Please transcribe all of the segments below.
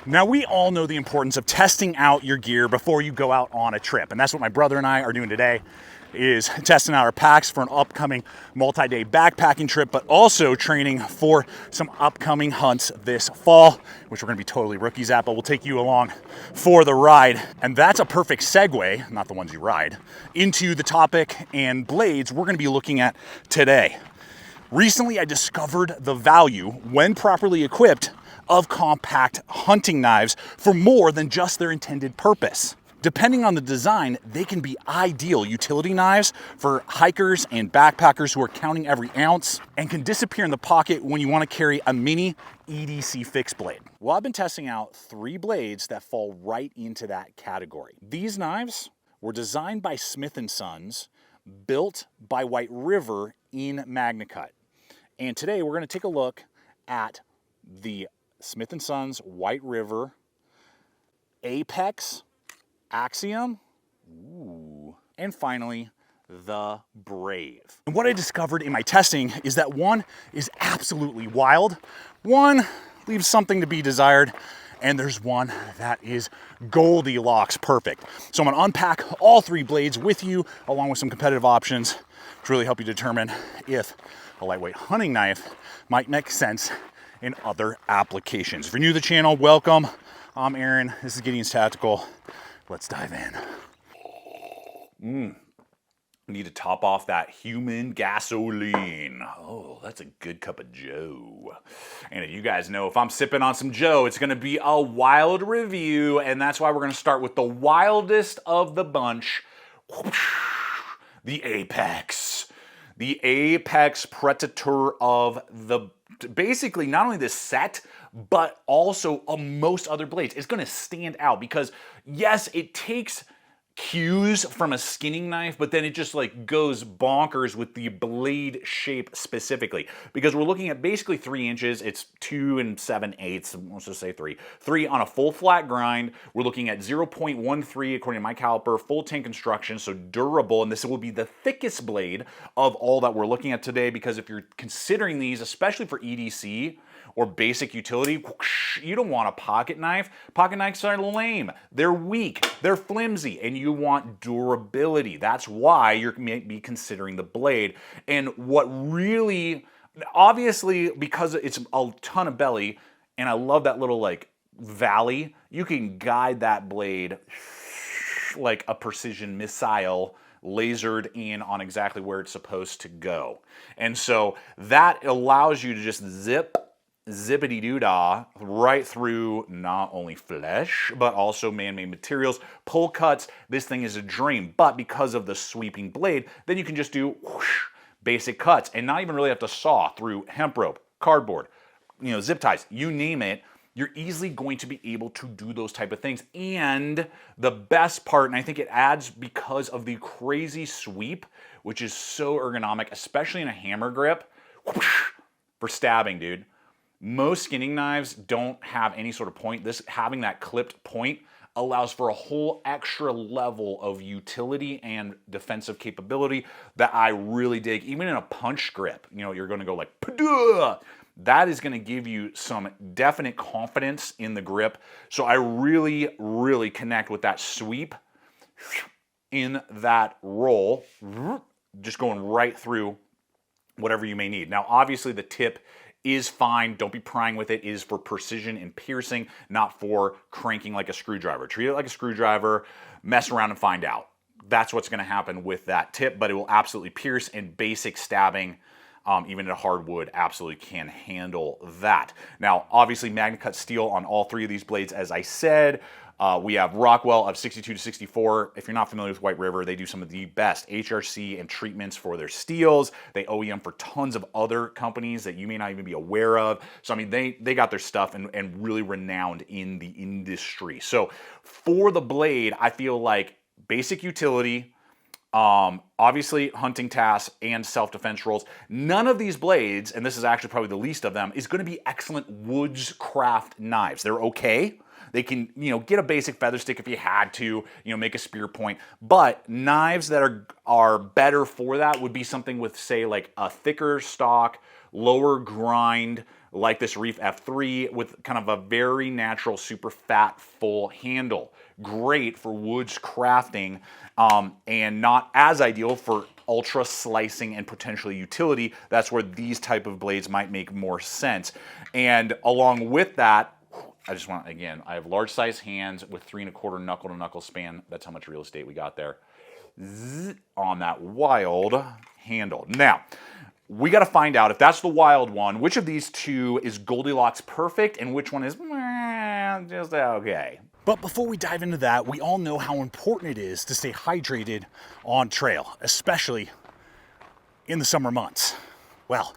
Now, we all know the importance of testing out your gear before you go out on a trip, and that's what my brother and I are doing today, is testing out our packs for an upcoming multi-day backpacking trip, but also training for some upcoming hunts this fall, which we're gonna be totally rookies at, but we'll take you along for the ride. And that's a perfect segue, not the ones you ride, into the topic and blades we're gonna be looking at today. Recently, I discovered the value, when properly equipped, of compact hunting knives for more than just their intended purpose. Depending on the design, they can be ideal utility knives for hikers and backpackers who are counting every ounce, and can disappear in the pocket when you want to carry a mini EDC fixed blade. Well, I've been testing out 3 blades that fall right into that category. These knives were designed by Smith & Sons, built by White River in MagnaCut. And today we're going to take a look at the Smith & Sons White River Apex, Axiom, and finally, the Brave. And what I discovered in my testing is that one is absolutely wild, one leaves something to be desired, and there's one that is Goldilocks perfect. So I'm gonna unpack all 3 blades with you, along with some competitive options to really help you determine if a lightweight hunting knife might make sense in other applications. If you're new to the channel, welcome. I'm Aaron, this is Gideonstactical. Let's dive in. Need to top off that human gasoline. Oh, that's a good cup of Joe. And you guys know if I'm sipping on some Joe, it's gonna be a wild review, and that's why we're gonna start with the wildest of the bunch, the Apex. The Apex Predator of the, basically not only this set, but also most other blades. It's gonna stand out because yes, it takes cues from a skinning knife, but then it just like goes bonkers with the blade shape specifically, because we're looking at basically 3 inches. It's 2 7/8, let's just say 3 on a full flat grind. We're looking at 0.13 according to my caliper, full tin construction, so durable, and this will be the thickest blade of all that we're looking at today, because if you're considering these, especially for EDC or basic utility, you don't want a pocket knife. Pocket knives are lame, they're weak, they're flimsy, and you want durability. That's why you're maybe considering the blade. And what really, obviously, because it's a ton of belly, and I love that little like valley, you can guide that blade like a precision missile, lasered in on exactly where it's supposed to go. And so that allows you to just zippity-doo-dah right through not only flesh, but also man-made materials, pull cuts. This thing is a dream, but because of the sweeping blade, then you can just do whoosh, basic cuts and not even really have to saw through hemp rope, cardboard, zip ties, you name it. You're easily going to be able to do those type of things. And the best part, and I think it adds because of the crazy sweep, which is so ergonomic, especially in a hammer grip, whoosh, for stabbing, dude. Most skinning knives don't have any sort of point. This, having that clipped point, allows for a whole extra level of utility and defensive capability that I really dig. Even in a punch grip, you're gonna go like, Paduh! That is gonna give you some definite confidence in the grip. So I really, really connect with that sweep in that roll, just going right through whatever you may need. Now, obviously the tip is fine. Don't be prying with it. It is for precision and piercing, not for cranking like a screwdriver. Treat it like a screwdriver, mess around and find out. That's what's gonna happen with that tip, but it will absolutely pierce, and basic stabbing, even at hardwood, absolutely can handle that. Now, obviously MagnaCut steel on all 3 of these blades, as I said. We have Rockwell of 62 to 64. If you're not familiar with White River, they do some of the best HRC and treatments for their steels. They OEM for tons of other companies that you may not even be aware of. So, I mean, they got their stuff and really renowned in the industry. So, for the blade, I feel like basic utility, obviously hunting tasks and self-defense roles. None of these blades, and this is actually probably the least of them, is going to be excellent woodscraft knives. They're okay. They can, get a basic feather stick if you had to, make a spear point. But knives that are better for that would be something with, say, like a thicker stock, lower grind, like this Reef F3 with kind of a very natural, super fat, full handle. Great for woods crafting, and not as ideal for ultra slicing and potentially utility. That's where these type of blades might make more sense. And along with that, I just want, again, I have large size hands with 3 1/4 knuckle to knuckle span. That's how much real estate we got there. Zzz, on that wild handle. Now, we got to find out if that's the wild one, which of these two is Goldilocks Perfect and which one is just okay. But before we dive into that, we all know how important it is to stay hydrated on trail, especially in the summer months. Well,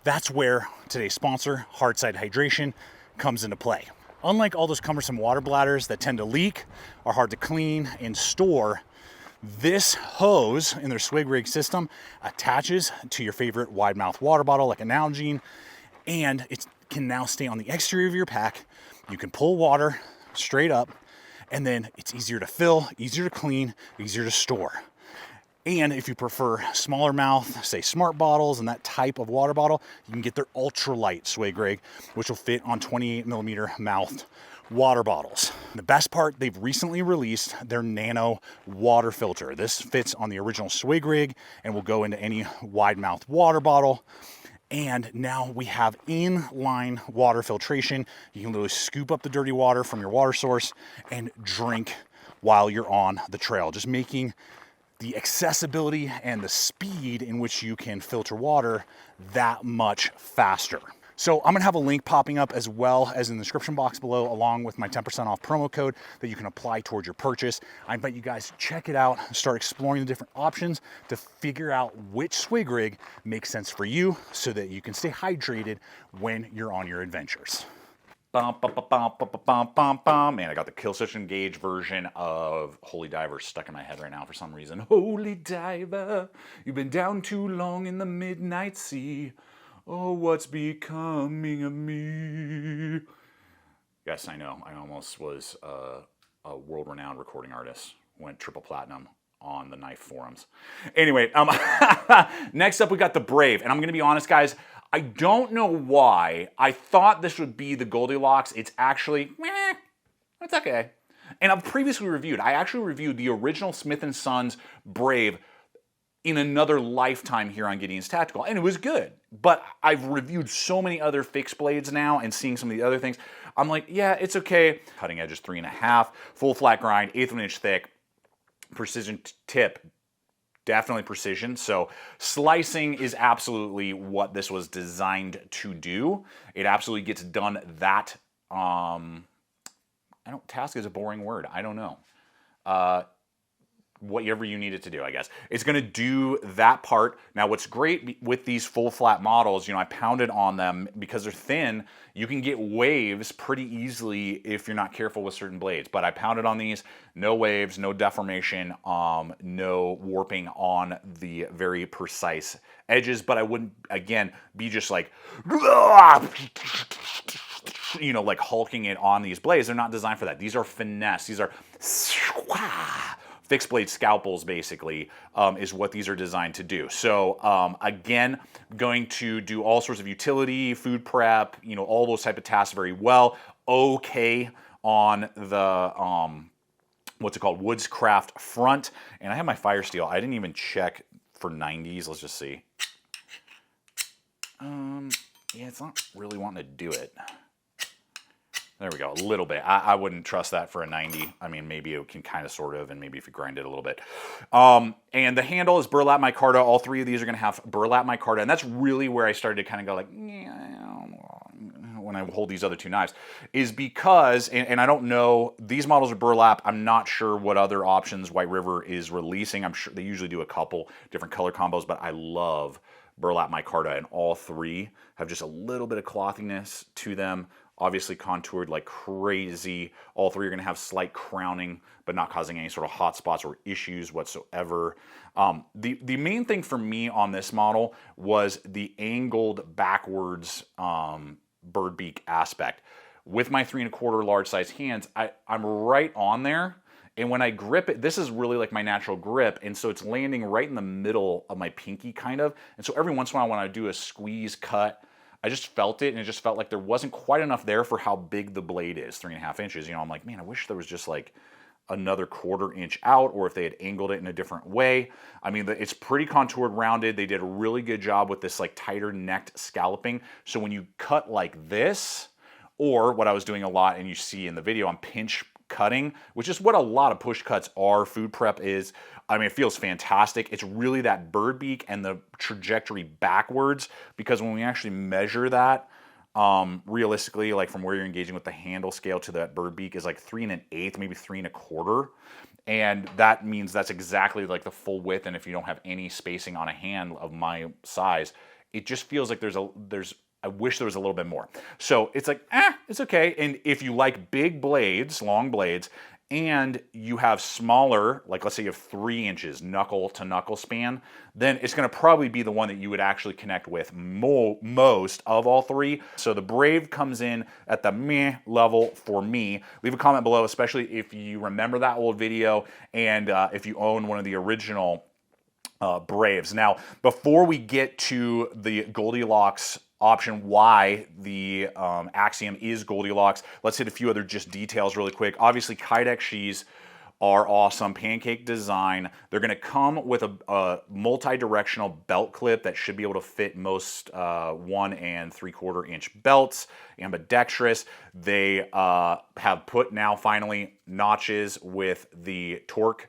that's where today's sponsor, Hardside Hydration, comes into play. Unlike all those cumbersome water bladders that tend to leak, are hard to clean and store, this hose in their swig rig system attaches to your favorite wide mouth water bottle like a Nalgene, and it can now stay on the exterior of your pack. You can pull water straight up, and then it's easier to fill, easier to clean, easier to store. And if you prefer smaller mouth, say smart bottles and that type of water bottle, you can get their ultralight swig rig, which will fit on 28 millimeter mouthed water bottles. The best part, they've recently released their nano water filter. This fits on the original swig rig and will go into any wide mouth water bottle. And now we have inline water filtration. You can literally scoop up the dirty water from your water source and drink while you're on the trail, just making the accessibility and the speed in which you can filter water that much faster. So I'm gonna have a link popping up as well as in the description box below, along with my 10% off promo code that you can apply towards your purchase. I invite you guys to check it out, start exploring the different options to figure out which swig rig makes sense for you so that you can stay hydrated when you're on your adventures. Man, I got the Killswitch Engage version of Holy Diver stuck in my head right now for some reason. Holy Diver, you've been down too long in the midnight sea. Oh, what's becoming of me? Yes, I know. I almost was a world-renowned recording artist. Went triple platinum on the knife forums. Anyway, next up we got the Brave. And I'm going to be honest, guys, I don't know why. I thought this would be the Goldilocks. It's actually, it's okay. And I've previously reviewed, I actually reviewed the original Smith & Sons Brave in another lifetime here on Gideonstactical, and it was good. But I've reviewed so many other fixed blades now and seeing some of the other things. I'm like, yeah, it's okay. Cutting edge is 3.5, full flat grind, 1/8 of an inch thick, precision tip, definitely precision. So slicing is absolutely what this was designed to do. It absolutely gets done that, task is a boring word. I don't know. Whatever you need it to do, I guess. It's gonna do that part. Now, what's great with these full flat models, I pounded on them because they're thin, you can get waves pretty easily if you're not careful with certain blades. But I pounded on these, no waves, no deformation, no warping on the very precise edges, but I wouldn't, again, be just like, like hulking it on these blades. They're not designed for that. These are finesse. These are fixed blade scalpels, basically, is what these are designed to do. So again, going to do all sorts of utility, food prep, all those type of tasks very well. Okay on the, what's it called, Woodscraft front. And I have my fire steel. I didn't even check for 90s. Let's just see. Yeah, it's not really wanting to do it. There we go, a little bit. I wouldn't trust that for a 90. I mean, maybe it can kind of, sort of, and maybe if you grind it a little bit. And the handle is burlap micarta. All three of these are gonna have burlap micarta, and that's really where I started to kind of go like, when I hold these other two knives, is because, and I don't know, these models are burlap. I'm not sure what other options White River is releasing. I'm sure they usually do a couple different color combos, but I love burlap micarta, and all three have just a little bit of clothiness to them. Obviously contoured like crazy. All three are going to have slight crowning, but not causing any sort of hot spots or issues whatsoever. The main thing for me on this model was the angled backwards bird beak aspect. With my 3 1/4 large size hands, I'm right on there. And when I grip it, this is really like my natural grip, and so it's landing right in the middle of my pinky, kind of. And so every once in a while when I do a squeeze cut, I just felt it, and it just felt like there wasn't quite enough there for how big the blade is, 3.5 inches. You know, I'm like, man, I wish there was just like another 1/4 inch out, or if they had angled it in a different way. I mean, it's pretty contoured, rounded. They did a really good job with this like tighter necked scalloping. So when you cut like this, or what I was doing a lot, and you see in the video, I'm pinch cutting, which is what a lot of push cuts are, food prep is. I mean, it feels fantastic. It's really that bird beak and the trajectory backwards, because when we actually measure that, realistically, like from where you're engaging with the handle scale to that bird beak is like 3 1/8, maybe 3 1/4. And that means that's exactly like the full width. And if you don't have any spacing on a hand of my size, it just feels like I wish there was a little bit more. So it's like, it's okay. And if you like big blades, long blades, and you have smaller, like let's say you have 3 inches knuckle to knuckle span, then it's gonna probably be the one that you would actually connect with most of all three. So the Brave comes in at the meh level for me. Leave a comment below, especially if you remember that old video, and if you own one of the original Braves. Now, before we get to the Goldilocks option, why the Axiom is Goldilocks, let's hit a few other just details really quick. Obviously, Kydex sheaths are awesome. Pancake design. They're going to come with a multi-directional belt clip that should be able to fit most 1 3/4 inch belts. Ambidextrous. They have put now finally notches with the torque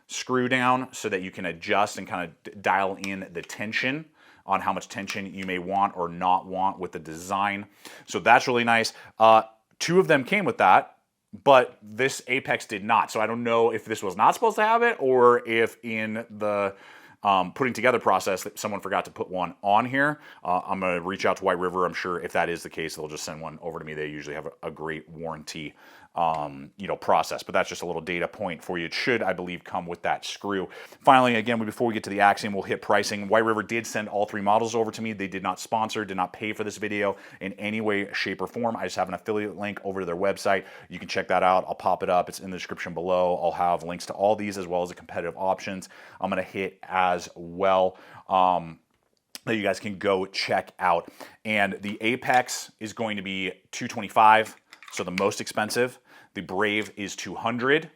screw down so that you can adjust and kind of dial in the tension on how much tension you may want or not want with the design. So that's really nice. 2 of them came with that, but this Apex did not. So I don't know if this was not supposed to have it, or if in the putting together process that someone forgot to put one on here. I'm going to reach out to White River. I'm sure if that is the case, they'll just send one over to me. They usually have a great warranty process, but that's just a little data point for you. It should, I believe, come with that screw. Finally, again, before we get to the Axiom, we'll hit pricing. White River did send all 3 models over to me. They did not sponsor, did not pay for this video in any way, shape, or form. I just have an affiliate link over to their website. You can check that out. I'll pop it up. It's in the description below. I'll have links to all these as well as the competitive options I'm going to hit as well. That you guys can go check out. And the Apex is going to be $225. So the most expensive. The Brave is $200,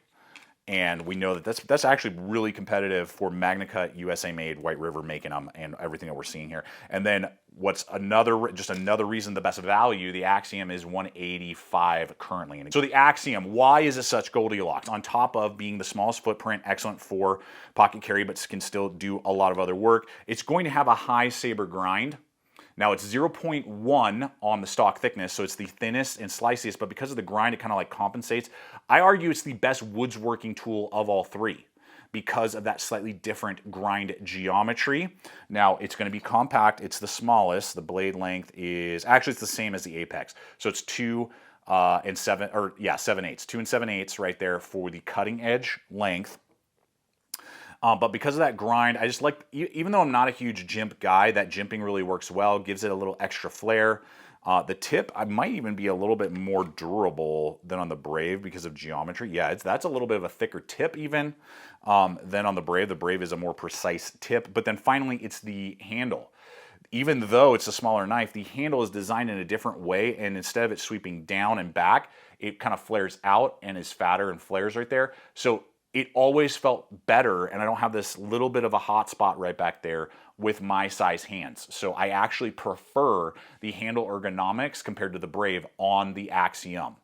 and we know that that's actually really competitive for MagnaCut, USA made, White River making them, and everything that we're seeing here. And then what's another reason the best value, the Axiom is $185 currently. So the Axiom, why is it such Goldilocks? On top of being the smallest footprint, excellent for pocket carry, but can still do a lot of other work, it's going to have a high saber grind. Now it's 0.1 on the stock thickness, so it's the thinnest and sliciest, but because of the grind, it kind of like compensates. I argue it's the best woodworking tool of all 3 because of that slightly different grind geometry. Now it's going to be compact. It's the smallest. The blade length is actually it's the same as the Apex, so it's 2 7/8, 2 7/8 right there for the cutting edge length. But because of that grind, I just like, even though I'm not a huge jimp guy, that jimping really works well, gives it a little extra flair. The tip, I might even be a little bit more durable than on the Brave because of geometry. Yeah, that's a little bit of a thicker tip even than on the Brave. The Brave is a more precise tip. But then finally, it's the handle. Even though it's a smaller knife, the handle is designed in a different way, and instead of it sweeping down and back, it kind of flares out and is fatter and flares right there. So it always felt better, and I don't have this little bit of a hot spot right back there with my size hands. So I actually prefer the handle ergonomics compared to the Brave on the Axiom.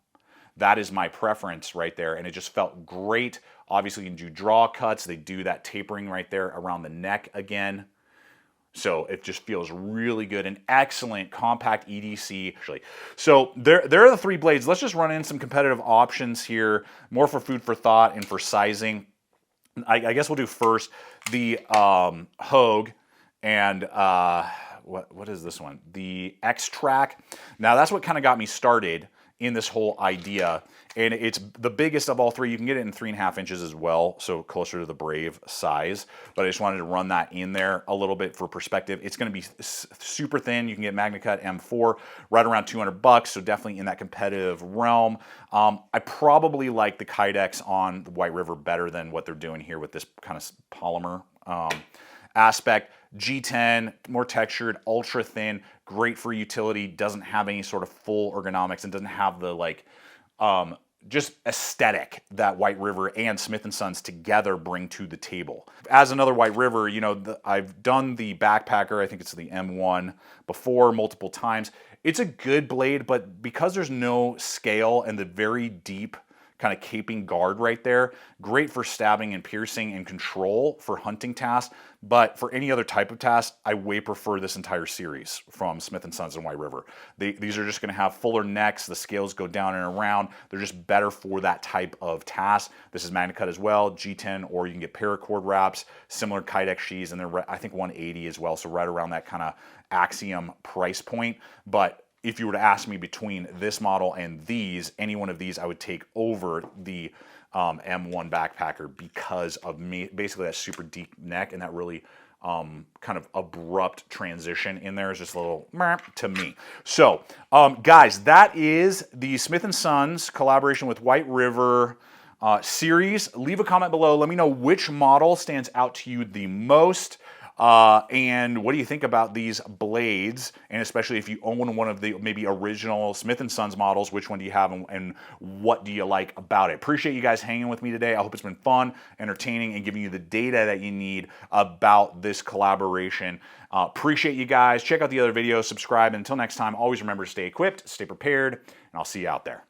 That is my preference right there, and it just felt great. Obviously, you can do draw cuts. They do that tapering right there around the neck again. So it just feels really good. An excellent compact EDC, actually. So there are the 3 blades. Let's just run in some competitive options here, more for food for thought and for sizing. I guess we'll do first the HOGUE and what is this one? The EXTRAK. Now that's what kind of got me started in this whole idea, and it's the biggest of all 3. You can get it in 3.5 inches as well, so closer to the Brave size, but I just wanted to run that in there a little bit for perspective. It's going to be super thin. You can get MagnaCut M4 right around $200, so definitely in that competitive realm. I probably like the Kydex on the White River better than what they're doing here with this kind of polymer. aspect. G10, more textured, ultra thin, great for utility, doesn't have any sort of full ergonomics, and doesn't have the like just aesthetic that White River and Smith & Sons together bring to the table. As another White River, you know, I've done the backpacker, I think it's the M1, before multiple times. It's a good blade, but because there's no scale and the very deep kind of caping guard right there, great for stabbing and piercing and control for hunting tasks, but for any other type of task, I way prefer this entire series from Smith & Sons and White River. These are just gonna have fuller necks, the scales go down and around, they're just better for that type of task. This is MagnaCut as well, G10, or you can get paracord wraps, similar Kydex sheaths, and they're I think 180 as well, so right around that kind of Axiom price point. But if you were to ask me between this model and these, any one of these I would take over the M1 backpacker because of basically that super deep neck and that really kind of abrupt transition in there is just a little meh to me. So guys, that is the Smith & Sons collaboration with White River series. Leave a comment below. Let me know which model stands out to you the most. And what do you think about these blades? And especially if you own one of the maybe original Smith & Sons models, which one do you have and what do you like about it? Appreciate you guys hanging with me today. I hope it's been fun, entertaining, and giving you the data that you need about this collaboration. Appreciate you guys. Check out the other videos, subscribe. And until next time, always remember to stay equipped, stay prepared, and I'll see you out there.